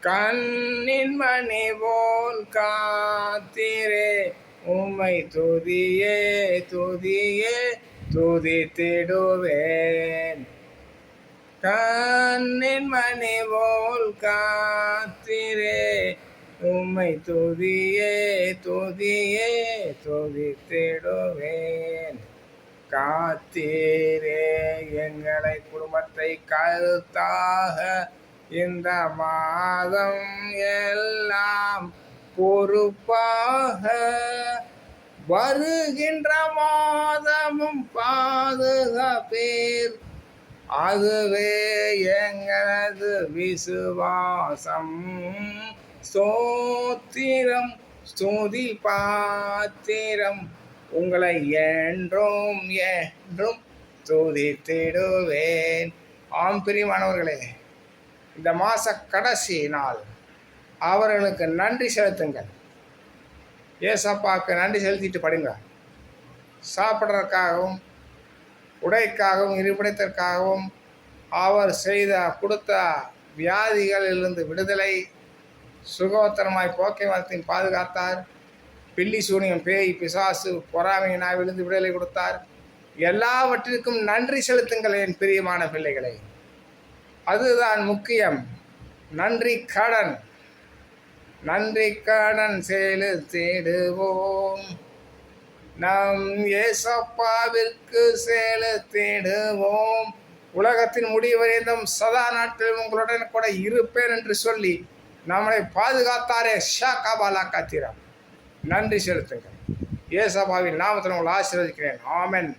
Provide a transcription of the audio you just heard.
கண்ணின் மணி போல் காத்திரே உம்மை துதியே துதியே துதித்திடுவேன். கண்ணின் மணி போல் காத்திரே உம்மை துதியே துதியே துதித்திடுவேன். காத்தீரே எங்களை குடும்பத்தை கருத்தாக இந்த மாதம் எல்லாம் பொறுப்பாக வருகின்ற மாதமும் பாதுகாப்பீர். அதுவே எங்களது விசுவாசம். ஸ்தோத்திரம் ஸ்துதி பாத்திரம் உங்களை என்றும் என்றும் துதித்திடுவேன். ஆம் பிரியமானவர்களே, இந்த மாத கடைசி நாள் அவர்களுக்கு நன்றி செலுத்துங்கள். ஏசப்பாவுக்கு நன்றி செலுத்திட்டு படுங்க. சாப்பிட்றதுக்காகவும் உடைக்காகவும் இருப்பிடத்திற்காகவும் அவர் கொடுத்த வியாதிகளிலிருந்து விடுதலை, சுகோத்தரமாய் போக்கை மரத்தின் பாதுகாத்தார். பில்லி சூனியம் பேய் பிசாசு பொறாமையினாய் விழுந்து விடுதலை கொடுத்தார். எல்லாவற்றிற்கும் நன்றி செலுத்துங்கள் என் பிரியமான பிள்ளைகளை. அதுதான் முக்கியம். நன்றி கடன் செலுத்திடுவோம். நம் ஏசப்பாவிற்கு செலுத்திடுவோம். உலகத்தின் முடிவரைந்தும் சதா நாட்களில் உங்களுடன் கூட இருப்பேன் என்று சொல்லி நம்மளை பாதுகாத்தாரே ஷாகாபாலா காத்திரம். நன்றி செலுத்துங்கள். ஏசப்பாவின் நாமத்தில் உங்களை ஆசீர்வதிக்கிறேன். ஆமென்.